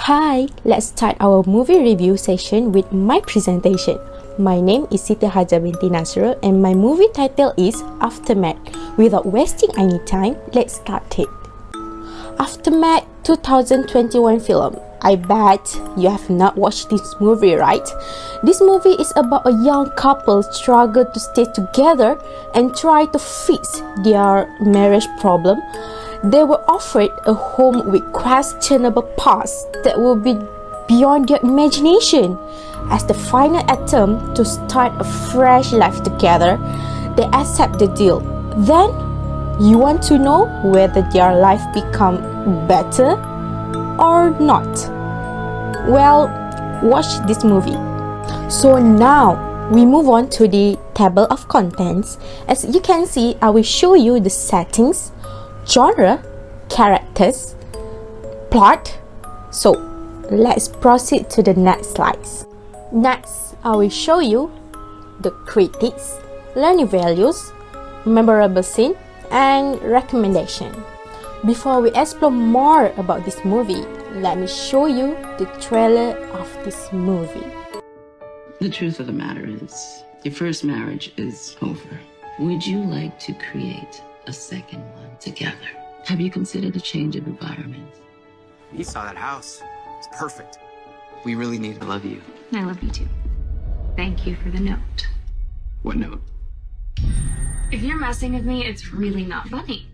Hi, let's start our movie review session with my presentation. My name is SITI HAJAR BINTI NASROL and my movie title is Aftermath. Without wasting any time, let's start it. Aftermath 2021 film. I bet you have not watched this movie, right? This movie is about a young couple struggle to stay together and try to fix their marriage problem. They were offered a home with questionable past that will be beyond their imagination. As the final attempt to start a fresh life together, they accept the deal. Then, you want to know whether their life become better or not? Well, watch this movie. So now, we move on to the table of contents. As you can see, I will show you the settings, genre, characters, plot. So let's proceed to the next slides. Next, I will show you the critics, learning values, memorable scene, and recommendation. Before we explore more about this movie, let me show you the trailer of this movie. The truth of the matter is, your first marriage is over. Would you like to create a second one together? Have you considered a change of environment? You saw that house. It's perfect. We really need to love you. I love you too. Thank you for the note. What note? If you're messing with me, it's really not funny.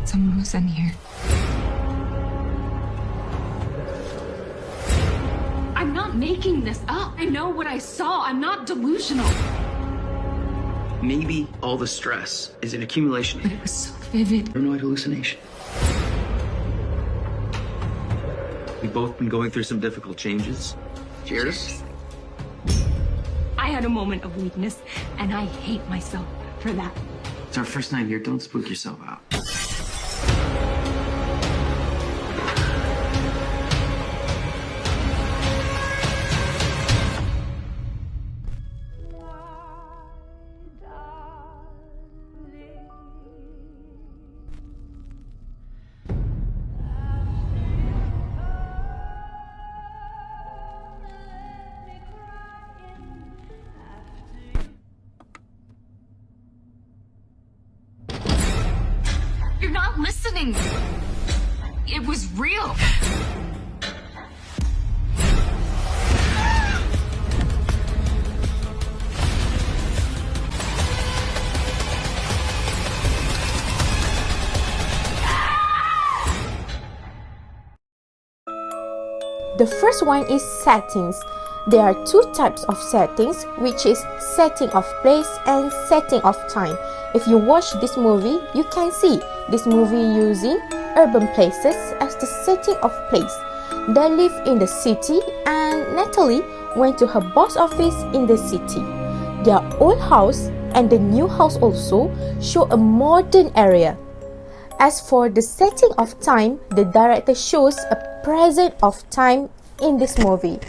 Someone was in here. I'm not making this up. I know what I saw. I'm not delusional. Maybe all the stress is an accumulation. But it was so vivid. Paranoid hallucination. We've both been going through some difficult changes. Cheers. I had a moment of weakness, and I hate myself for that. It's our first night here. Don't spook yourself out. You're not listening. It was real. The first one is settings. There are two types of settings, which is setting of place and setting of time. If you watch this movie, you can see this movie using urban places as the setting of place. They live in the city and Natalie went to her boss office in the city. Their old house and the new house also show a modern area. As for the setting of time, the director shows a present of time in this movie.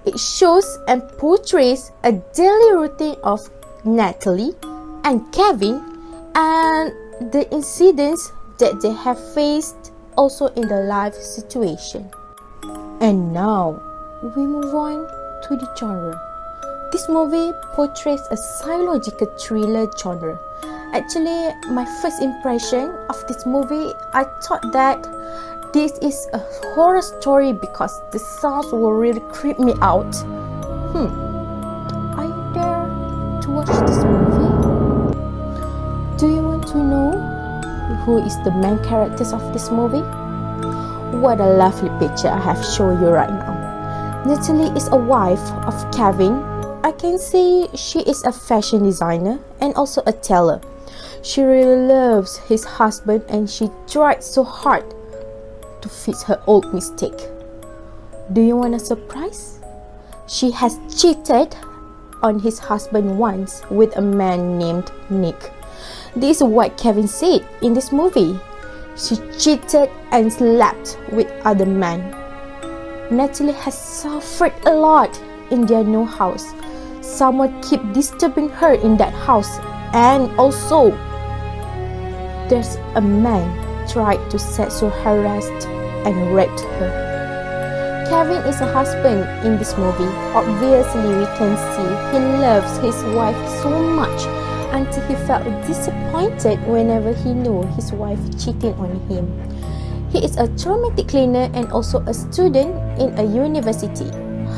It shows and portrays a daily routine of Natalie and Kevin and the incidents that they have faced also in the life situation. And now, we move on to the genre. This movie portrays a psychological thriller genre. Actually, my first impression of this movie, I thought that this is a horror story because the sounds will really creep me out. Are you there to watch this movie? Do you want to know who is the main characters of this movie? What a lovely picture I have shown you right now. Natalie is a wife of Kevin. I can see she is a fashion designer and also a tailor. She really loves his husband and she tried so hard to fix her old mistake. Do you want a surprise? She has cheated on his husband once with a man named Nick. This is what Kevin said in this movie. She cheated and slept with other men. Natalie has suffered a lot in their new house. someone keep disturbing her in that house, and also there's a man tried to sexual harass and raped her. Kevin is a husband in this movie. Obviously, we can see he loves his wife so much until he felt disappointed whenever he knew his wife cheating on him. He is a traumatic cleaner and also a student in a university.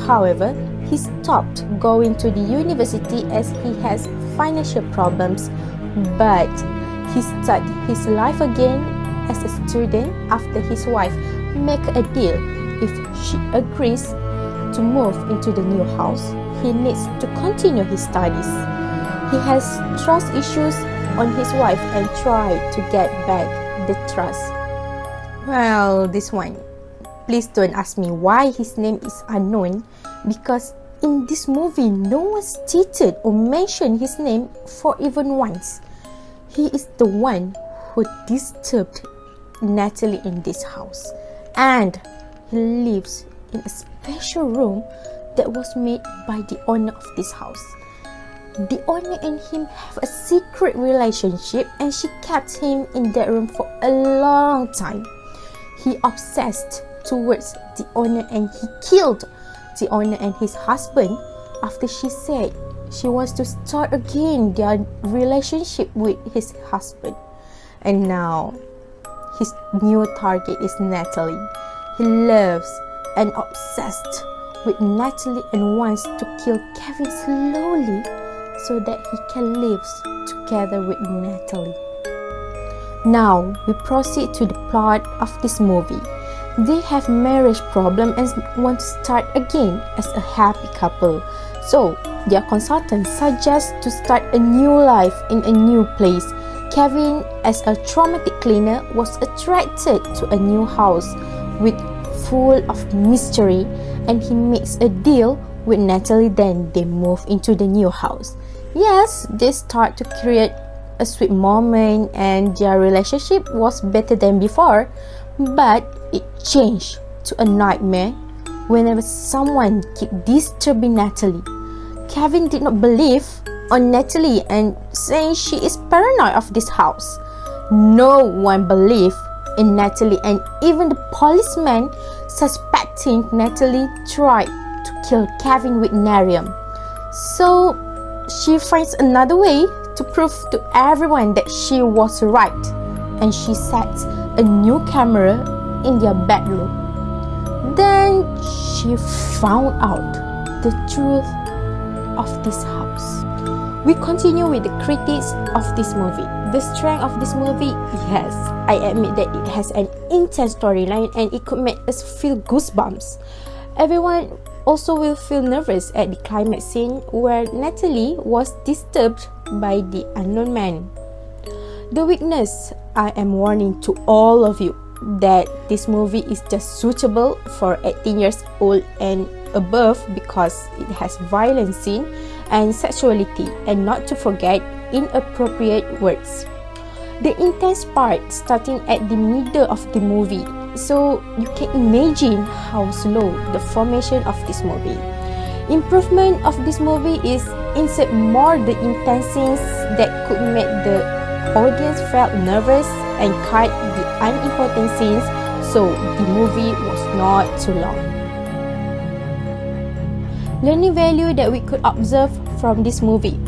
However, he stopped going to the university as he has financial problems, but he started his life again as a student after his wife make a deal. If she agrees to move into the new house, he needs to continue his studies. He has trust issues on his wife and try to get back the trust. Well, this one, please don't ask me why his name is unknown, because in this movie, no one stated or mentioned his name for even once. He is the one who disturbed Natalie in this house, and he lives in a special room that was made by the owner of this house. The owner and him have a secret relationship, and she kept him in that room for a long time. He obsessed towards the owner and he killed the owner and his husband after she said she wants to start again their relationship with his husband. And now his new target is Natalie. He loves and obsessed with Natalie and wants to kill Kevin slowly so that he can live together with Natalie. Now we proceed to the plot of this movie. They have marriage problem and want to start again as a happy couple. So their consultant suggests to start a new life in a new place. Kevin, as a traumatic cleaner, was attracted to a new house with full of mystery, and he makes a deal with Natalie. Then they move into the new house. Yes, they start to create a sweet moment and their relationship was better than before, but it changed to a nightmare whenever someone keep disturbing Natalie. Kevin did not believe on Natalie and saying she is paranoid of this house. No one believed in Natalie, and even the policeman suspecting Natalie tried to kill Kevin with Narium. So she finds another way to prove to everyone that she was right, and she sets a new camera in their bedroom. Then she found out the truth of this house. We continue with the critics of this movie. The strength of this movie, yes, I admit that it has an intense storyline and it could make us feel goosebumps. Everyone also will feel nervous at the climax scene where Natalie was disturbed by the unknown man. The weakness, I am warning to all of you that this movie is just suitable for 18 years old and above because it has violent scene and sexuality, and not to forget inappropriate words. The intense part starting at the middle of the movie, so you can imagine how slow the formation of this movie. Improvement of this movie is insert more the intense scenes that could make the audience felt nervous and cut the unimportant scenes so the movie was not too long. Learning value that we could observe from this movie.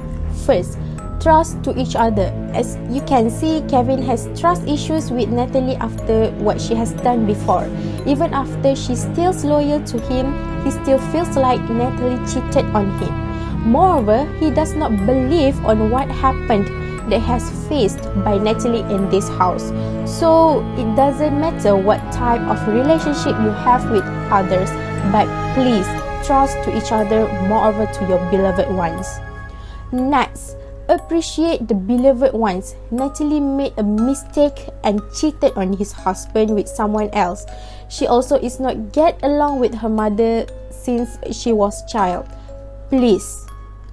First, trust to each other. As you can see, Kevin has trust issues with Natalie after what she has done before. Even after she still loyal to him, he still feels like Natalie cheated on him. Moreover, he does not believe on what happened that has faced by Natalie in this house. So it doesn't matter what type of relationship you have with others, but please trust to each other, moreover to your beloved ones. Next, appreciate the beloved ones. Natalie made a mistake and cheated on his husband with someone else. She also is not get along with her mother since she was child. Please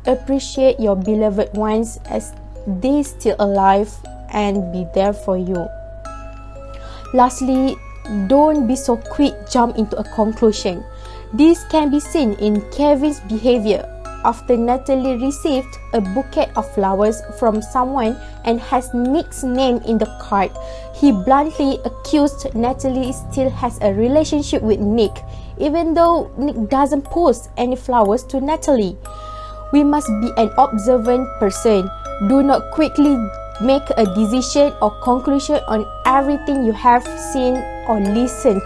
appreciate your beloved ones as they still alive and be there for you. Lastly, don't be so quick jump into a conclusion. This can be seen in Kevin's behavior. after Natalie received a bouquet of flowers from someone and has Nick's name in the card, he bluntly accused Natalie still has a relationship with Nick, even though Nick doesn't post any flowers to Natalie. We must be an observant person. Do not quickly make a decision or conclusion on everything you have seen or listened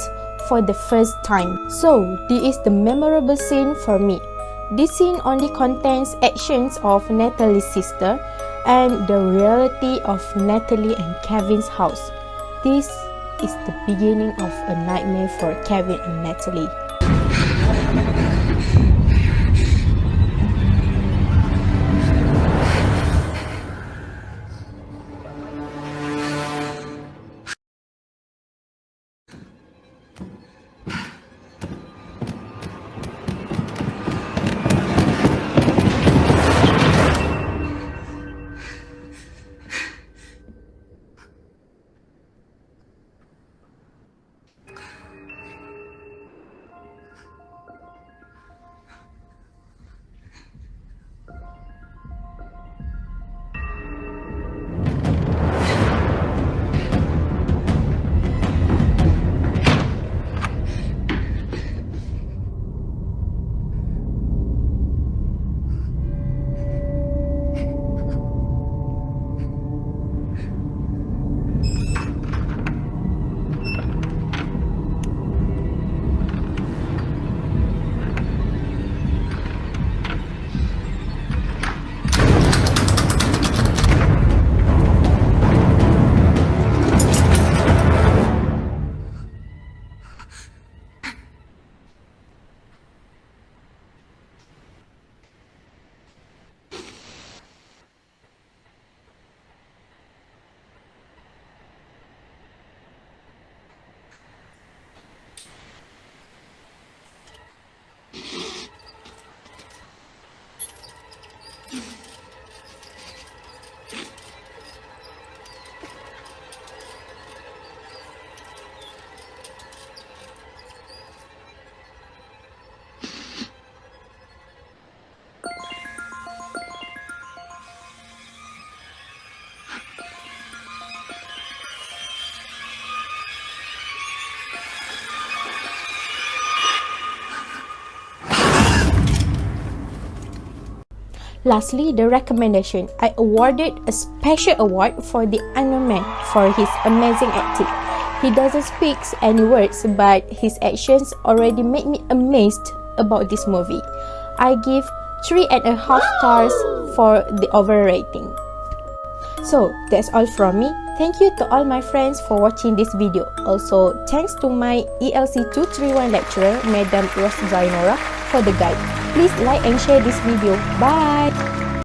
for the first time. So, this is the memorable scene for me. This scene only contains actions of Natalie's sister and the reality of Natalie and Kevin's house. This is the beginning of a nightmare for Kevin and Natalie. Lastly, the recommendation. I awarded a special award for the unknown man for his amazing acting. He doesn't speak any words, but his actions already made me amazed about this movie. I give 3.5 stars for the overall rating. So, that's all from me. Thank you to all my friends for watching this video. Also, thanks to my ELC231 lecturer, Madam Ros Zainora, for the guide. Please like and share this video. Bye!